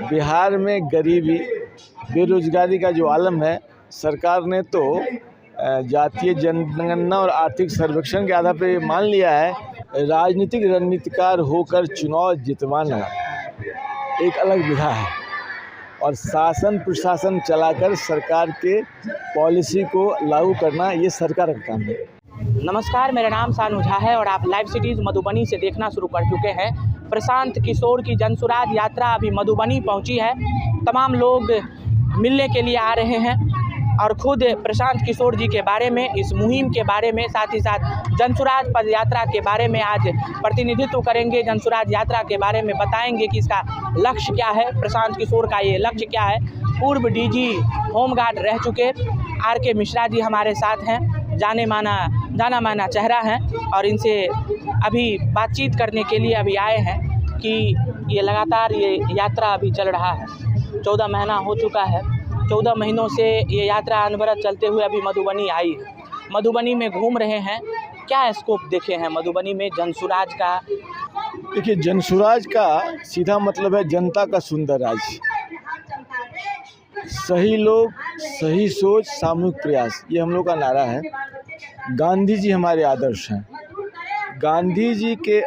बिहार में गरीबी बेरोजगारी का जो आलम है, सरकार ने तो जातीय जनगणना और आर्थिक सर्वेक्षण के आधार पर मान लिया है राजनीतिक रणनीतिकार होकर चुनाव जितवाना एक अलग विधा है और शासन प्रशासन चलाकर सरकार के पॉलिसी को लागू करना ये सरकार का काम है। नमस्कार, मेरा नाम सानू झा है और आप लाइव सिटीज़ मधुबनी से देखना शुरू कर चुके हैं। प्रशांत किशोर की जनसुराज यात्रा अभी मधुबनी पहुंची है। तमाम लोग मिलने के लिए आ रहे हैं और खुद प्रशांत किशोर जी के बारे में, इस मुहिम के बारे में, साथ ही साथ जनसुराज पद यात्रा के बारे में आज प्रतिनिधित्व करेंगे। जनसुराज यात्रा के बारे में बताएंगे कि इसका लक्ष्य क्या है, प्रशांत किशोर का ये लक्ष्य क्या है। पूर्व डीजी होमगार्ड रह चुके RK मिश्रा जी हमारे साथ हैं, जाना माना चेहरा है और इनसे अभी बातचीत करने के लिए अभी आए हैं कि ये लगातार ये यात्रा अभी चल रहा है। 14 महीना हो चुका है। 14 महीनों से ये यात्रा अनवरत चलते हुए अभी मधुबनी आई है। मधुबनी में घूम रहे हैं। क्या स्कोप देखे हैं मधुबनी में जनसुराज का? देखिए, जनसुराज का सीधा मतलब है जनता का सुंदर राज। सही लोग, सही सोच, सामूहिक प्रयास, ये हम लोग का नारा है। गांधी जी हमारे आदर्श हैं। गांधी जी के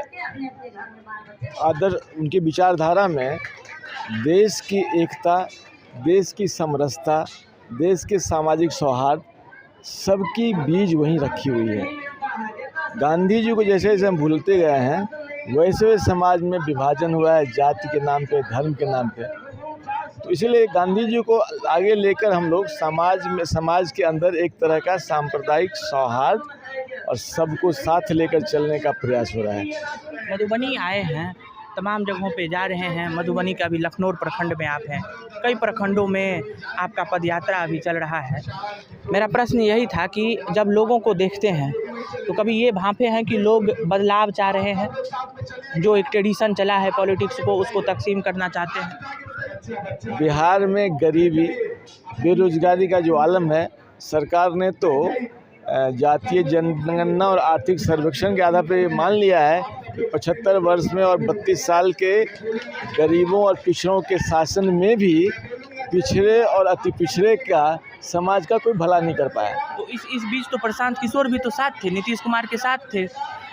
आदर्श, उनकी विचारधारा में देश की एकता, देश की समरसता, देश के सामाजिक सौहार्द, सबकी बीज वहीं रखी हुई है। गांधी जी को जैसे जैसे हम भूलते गए हैं वैसे वैसे समाज में विभाजन हुआ है, जाति के नाम पे, धर्म के नाम पे। तो इसीलिए गांधी जी को आगे लेकर हम लोग समाज के अंदर एक तरह का सांप्रदायिक सौहार्द और सबको साथ लेकर चलने का प्रयास हो रहा है। मधुबनी आए हैं, तमाम जगहों पे जा रहे हैं। मधुबनी का भी लखनऊ प्रखंड में आप हैं, कई प्रखंडों में आपका पदयात्रा अभी चल रहा है। मेरा प्रश्न यही था कि जब लोगों को देखते हैं तो कभी ये भांपे हैं कि लोग बदलाव चाह रहे हैं, जो एक ट्रेडिशन चला है पॉलिटिक्स को, उसको तकसीम करना चाहते हैं? बिहार में गरीबी बेरोजगारी का जो आलम है, सरकार ने तो जातीय जनगणना और आर्थिक सर्वेक्षण के आधार पर मान लिया है 75 वर्ष में और 32 साल के गरीबों और पिछड़ों के शासन में भी पिछड़े और अति पिछड़े का समाज का कोई भला नहीं कर पाया। तो इस बीच तो प्रशांत किशोर भी तो साथ थे, नीतीश कुमार के साथ थे।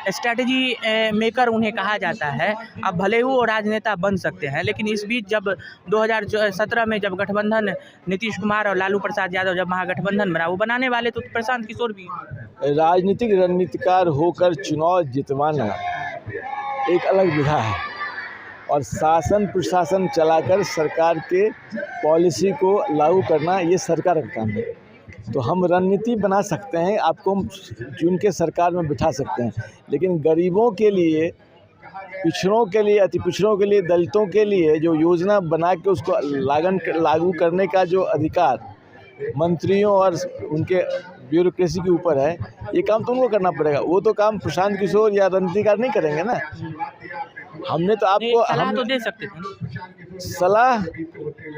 स्ट्रैटेजी मेकर उन्हें कहा जाता है। अब भले ही वो राजनेता बन सकते हैं, लेकिन इस बीच जब 2017 में जब गठबंधन, नीतीश कुमार और लालू प्रसाद यादव जब महागठबंधन बना, वो बनाने वाले तो प्रशांत किशोर भी। राजनीतिक रणनीतिकार होकर चुनाव जितवाना एक अलग विधा है और शासन प्रशासन चलाकर सरकार के पॉलिसी को लागू करना ये सरकार का काम है। तो हम रणनीति बना सकते हैं, आपको चुन के सरकार में बिठा सकते हैं, लेकिन गरीबों के लिए, पिछड़ों के लिए, अति पिछड़ों के लिए, दलितों के लिए जो योजना बना के उसको लागू करने का जो अधिकार मंत्रियों और उनके ब्यूरोक्रेसी के ऊपर है, ये काम तो उनको करना पड़ेगा। वो तो काम प्रशांत किशोर या रणनीतिकार नहीं करेंगे ना। हमने तो आपको सलाह तो दे सकते थे। सलाह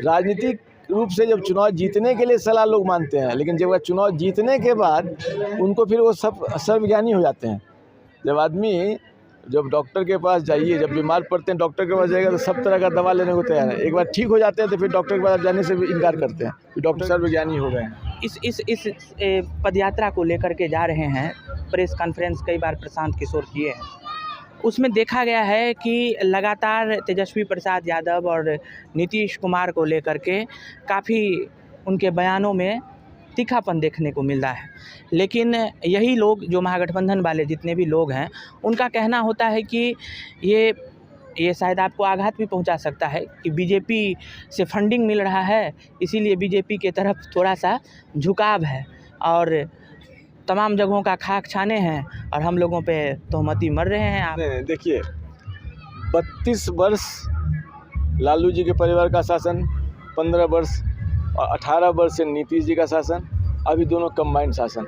राजनीतिक रूप से जब चुनाव जीतने के लिए सलाह लोग मानते हैं, लेकिन जब चुनाव जीतने के बाद उनको फिर वो सब सर्वज्ञानी हो जाते हैं। जब डॉक्टर के पास जाइए, जब बीमार पड़ते हैं डॉक्टर के पास जाएगा तो सब तरह का दवा लेने को तैयार है। एक बार ठीक हो जाते हैं तो फिर डॉक्टर के पास जाने से भी इनकार करते हैं, फिर डॉक्टर सर्वज्ञानी हो गए हैं। इस पदयात्रा को लेकर के जा रहे हैं। प्रेस कॉन्फ्रेंस कई बार प्रशांत किशोर किए हैं, उसमें देखा गया है कि लगातार तेजस्वी प्रसाद यादव और नीतीश कुमार को लेकर के काफ़ी उनके बयानों में तीखापन देखने को मिल रहा है। लेकिन यही लोग, जो महागठबंधन वाले जितने भी लोग हैं, उनका कहना होता है कि ये शायद आपको आघात भी पहुंचा सकता है कि बीजेपी से फंडिंग मिल रहा है, इसीलिए बीजेपी के तरफ थोड़ा सा झुकाव है और तमाम जगहों का खाक छाने हैं और हम लोगों पे तोहमती मर रहे हैं। आप देखिए, 32 वर्ष लालू जी के परिवार का शासन, 15 वर्ष और 18 वर्ष से नीतीश जी का शासन, अभी दोनों कंबाइंड शासन।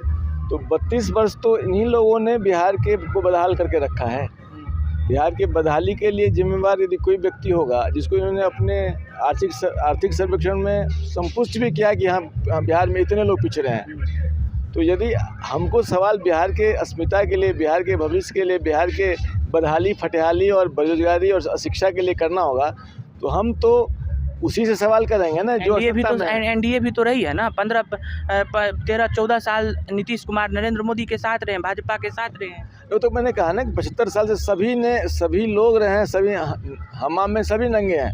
तो 32 वर्ष तो इन्हीं लोगों ने बिहार के को बदहाल करके रखा है। बिहार के बदहाली के लिए जिम्मेवार यदि कोई व्यक्ति होगा जिसको इन्होंने अपने आर्थिक सर्वेक्षण में संपुष्ट भी किया कि हाँ बिहार में इतने लोग पिछड़े हैं, तो यदि हमको सवाल बिहार के अस्मिता के लिए, बिहार के भविष्य के लिए, बिहार के बदहाली, फटहाली और बेरोजगारी और शिक्षा के लिए करना होगा, तो हम तो उसी से सवाल करेंगे ना जो एनडीए भी तो रही है ना, 13-14 साल नीतीश कुमार नरेंद्र मोदी के साथ रहे हैं, भाजपा के साथ रहे हैं। वो तो मैंने कहा ना कि 75 साल से सभी लोग रहे हैं, सभी हमाम में सभी नंगे हैं।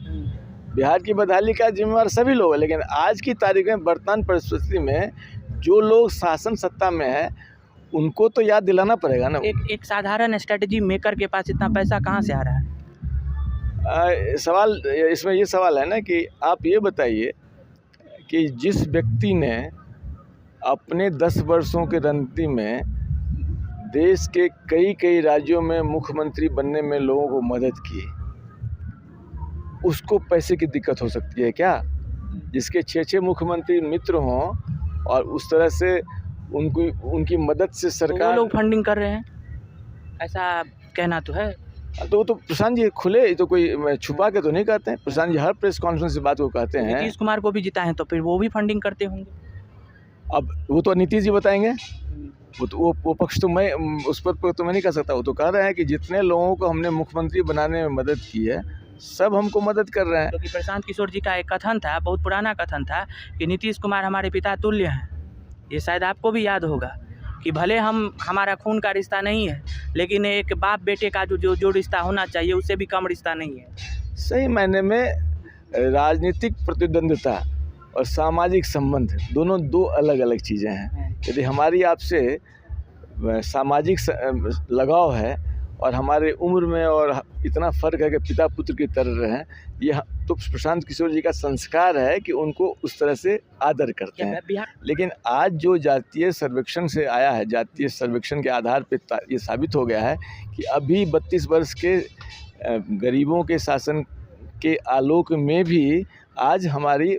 बिहार की बदहाली का जिम्मेवार सभी लोग हैं, लेकिन आज की तारीख में वर्तमान परिस्थिति में जो लोग शासन सत्ता में है उनको तो याद दिलाना पड़ेगा ना। एक साधारण स्ट्रेटजी मेकर के पास इतना पैसा कहाँ से आ रहा है? सवाल इसमें ये सवाल है ना कि आप ये बताइए कि जिस व्यक्ति ने अपने 10 वर्षों के रणनीति में देश के कई राज्यों में मुख्यमंत्री बनने में लोगों को मदद की, उसको पैसे की दिक्कत हो सकती है क्या? जिसके 6 मुख्यमंत्री मित्र हों और उस तरह से उनकी मदद से सरकार, वो लोग फंडिंग कर रहे हैं, ऐसा कहना तो है। तो वो तो प्रशांत जी खुले, तो कोई छुपा के तो नहीं कहते हैं। प्रशांत जी हर प्रेस कॉन्फ्रेंस से बात को कहते हैं। नीतीश कुमार को भी जिता है तो फिर वो भी फंडिंग करते होंगे। अब वो तो नीतीश जी बताएंगे, वो पक्ष तो मैं उस पर तो मैं नहीं कह सकता। वो तो कह रहे हैं कि जितने लोगों को हमने मुख्यमंत्री बनाने में मदद की है सब हमको मदद कर रहे हैं। क्योंकि प्रशांत किशोर जी का एक कथन था, बहुत पुराना कथन था, कि नीतीश कुमार हमारे पिता तुल्य हैं। ये शायद आपको भी याद होगा कि भले हमारा खून का रिश्ता नहीं है, लेकिन एक बाप बेटे का जो रिश्ता होना चाहिए उससे भी कम रिश्ता नहीं है। सही मायने में राजनीतिक प्रतिद्वंद्विता और सामाजिक संबंध दोनों दो अलग अलग चीज़ें हैं। यदि हमारी आपसे सामाजिक लगाव है और हमारे उम्र में और इतना फ़र्क है कि पिता पुत्र की तरह रहें, ये तो प्रशांत किशोर जी का संस्कार है कि उनको उस तरह से आदर करते हैं। लेकिन आज जो जातीय सर्वेक्षण से आया है, जातीय सर्वेक्षण के आधार पे ये साबित हो गया है कि अभी 32 वर्ष के गरीबों के शासन के आलोक में भी आज हमारी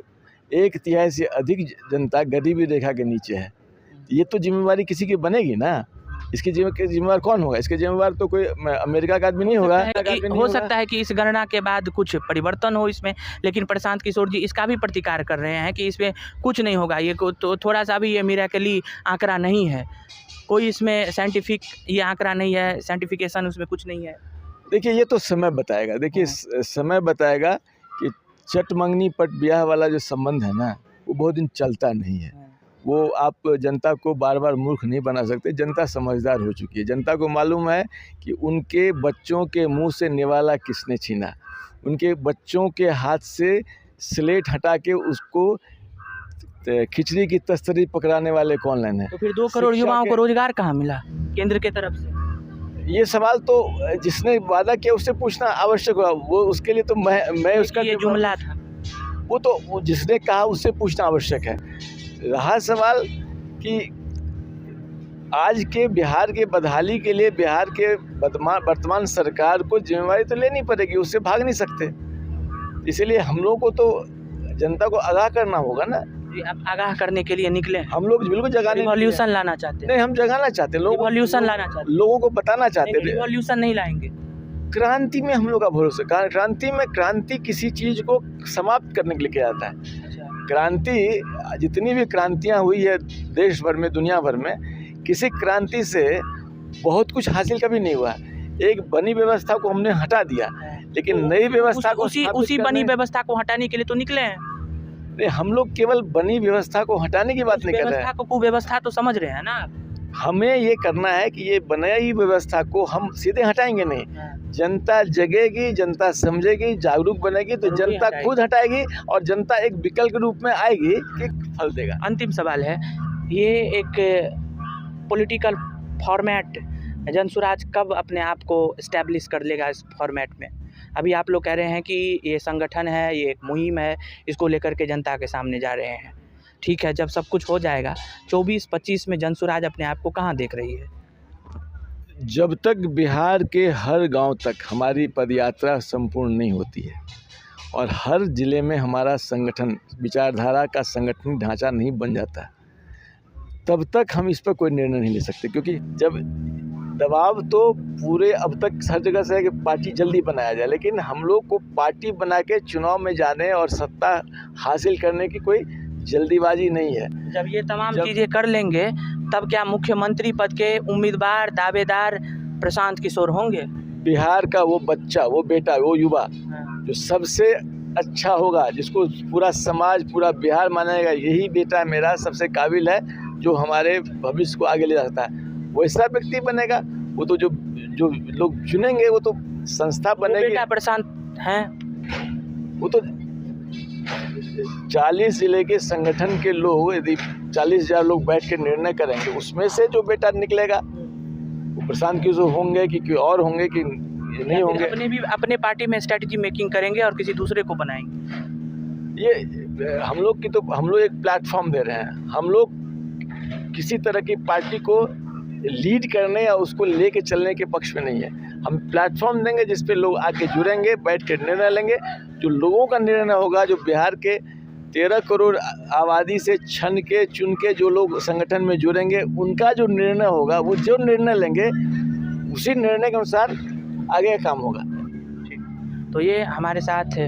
1/3 से अधिक जनता गरीबी रेखा के नीचे है। ये तो जिम्मेवारी किसी की बनेगी ना। इसकी जिम्मेवार कौन होगा? इसके जिम्मेवार तो कोई अमेरिका का आदमी नहीं होगा। हो सकता है कि इस गणना के बाद कुछ परिवर्तन हो इसमें, लेकिन प्रशांत किशोर जी इसका भी प्रतिकार कर रहे हैं कि इसमें कुछ नहीं होगा। ये तो थोड़ा सा भी ये मिरेकली आंकड़ा नहीं है, कोई इसमें साइंटिफिक ये आंकड़ा नहीं है, साइंटिफिकेशन उसमें कुछ नहीं है। देखिए ये तो समय बताएगा। देखिए समय बताएगा कि चट मंगनी पट ब्याह वाला जो संबंध है ना, वो बहुत दिन चलता नहीं है। वो आप जनता को बार बार मूर्ख नहीं बना सकते। जनता समझदार हो चुकी है। जनता को मालूम है कि उनके बच्चों के मुंह से निवाला किसने छीना, उनके बच्चों के हाथ से स्लेट हटा के उसको खिचड़ी की तस्तरी पकड़ाने वाले कौन लेने। तो फिर 2 करोड़ युवाओं को रोजगार कहाँ मिला केंद्र के तरफ से? ये सवाल तो जिसने वादा किया उससे पूछना आवश्यक हुआ। वो उसके लिए तो मैं उसका ये जुमला था, वो तो जिसने कहा उससे पूछना आवश्यक है। रहा सवाल कि आज के बिहार के बदहाली के लिए बिहार के वर्तमान सरकार को जिम्मेवारी तो लेनी पड़ेगी, उससे भाग नहीं सकते। इसीलिए हम लोग को तो जनता को आगाह करना होगा ना। आप आगाह करने के लिए निकले? हम लोग बिल्कुल जगाने, रिवॉल्यूशन लाना चाहते हैं। नहीं, हम जगाना चाहते, रिवॉल्यूशन लाना चाहते, लोगों को बताना चाहते। रिवॉल्यूशन नहीं लाएंगे, क्रांति में हम लोग का भरोसा। क्रांति किसी चीज को समाप्त करने के लिए किया जाता है। क्रांति, जितनी भी क्रांतियां हुई है देश भर में, दुनिया भर में, किसी क्रांति से बहुत कुछ हासिल कभी नहीं हुआ। एक बनी व्यवस्था को हमने हटा दिया, लेकिन नई व्यवस्था को उसी बनी व्यवस्था को हटाने के लिए तो निकले हैं। नहीं, हम लोग केवल बनी व्यवस्था को हटाने की बात नहीं कर रहे हैं। कुव्यवस्था तो समझ रहे हैं ना। हमें ये करना है कि ये बनाई व्यवस्था को हम सीधे हटाएंगे नहीं। जनता जगेगी, जनता समझेगी, जागरूक बनेगी तो जनता खुद हटाएगी और जनता एक विकल्प के रूप में आएगी कि फल देगा। अंतिम सवाल है, ये एक पॉलिटिकल फॉर्मेट जनसुराज कब अपने आप को इस्टेब्लिश कर लेगा इस फॉर्मेट में? अभी आप लोग कह रहे हैं कि ये संगठन है, ये एक मुहिम है, इसको लेकर के जनता के सामने जा रहे हैं। ठीक है, जब सब कुछ हो जाएगा 24-25 में जनसुराज अपने आप को कहाँ देख रही है? जब तक बिहार के हर गांव तक हमारी पदयात्रा संपूर्ण नहीं होती है और हर जिले में हमारा संगठन, विचारधारा का संगठनिक ढांचा नहीं बन जाता, तब तक हम इस पर कोई निर्णय नहीं ले सकते। क्योंकि जब दबाव तो पूरे अब तक हर जगह से है कि पार्टी जल्दी बनाया जाए, लेकिन हम लोग को पार्टी बना के चुनाव में जाने और सत्ता हासिल करने की कोई जल्दीबाजी नहीं है। जब ये तमाम चीज़ें कर लेंगे तब क्या मुख्यमंत्री पद के उम्मीदवार, दावेदार प्रशांत किशोर होंगे? बिहार का वो बच्चा, वो बेटा, वो युवा जो सबसे अच्छा होगा, जिसको पूरा समाज, पूरा बिहार मानेगा यही बेटा मेरा सबसे काबिल है, जो हमारे भविष्य को आगे ले जाता है, वैसा व्यक्ति बनेगा। वो तो जो जो लोग चुनेंगे वो तो संस्था वो बनेगी। बेटा प्रशांत हैं। वो तो 40 जिले के संगठन के लोग, यदि 40,000 लोग बैठ के निर्णय करेंगे, उसमें से जो बेटा निकलेगा वो प्रशांत किशोर होंगे कि कोई और होंगे कि नहीं होंगे। अपने पार्टी में स्ट्रेटजी मेकिंग करेंगे और किसी दूसरे को बनाएंगे। ये हम लोग एक प्लेटफॉर्म दे रहे हैं। हम लोग किसी तरह की पार्टी को लीड करने या उसको लेके चलने के पक्ष में नहीं है। हम प्लेटफॉर्म देंगे जिस पे लोग आके जुड़ेंगे, बैठ के निर्णय लेंगे। जो लोगों का निर्णय होगा, जो बिहार के 13 करोड़ आबादी से चुन के जो लोग संगठन में जुड़ेंगे, उनका जो निर्णय होगा, वो जो निर्णय लेंगे उसी निर्णय के अनुसार आगे काम होगा। तो ये हमारे साथ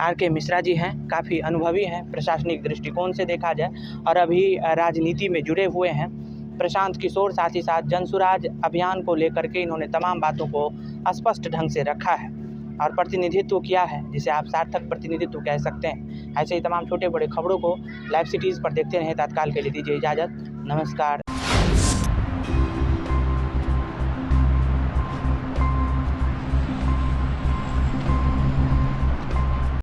आर.के. मिश्रा जी हैं, काफ़ी अनुभवी हैं प्रशासनिक दृष्टिकोण से देखा जाए, और अभी राजनीति में जुड़े हुए हैं। प्रशांत किशोर साथ ही साथ जनसुराज अभियान को लेकर के इन्होंने तमाम बातों को स्पष्ट ढंग से रखा है और प्रतिनिधित्व किया है, जिसे आप सार्थक प्रतिनिधित्व कह सकते हैं। ऐसे ही तमाम छोटे बड़े खबरों को लाइव सिटीज़ पर देखते रहें। तत्काल के लिए दीजिए इजाज़त। नमस्कार।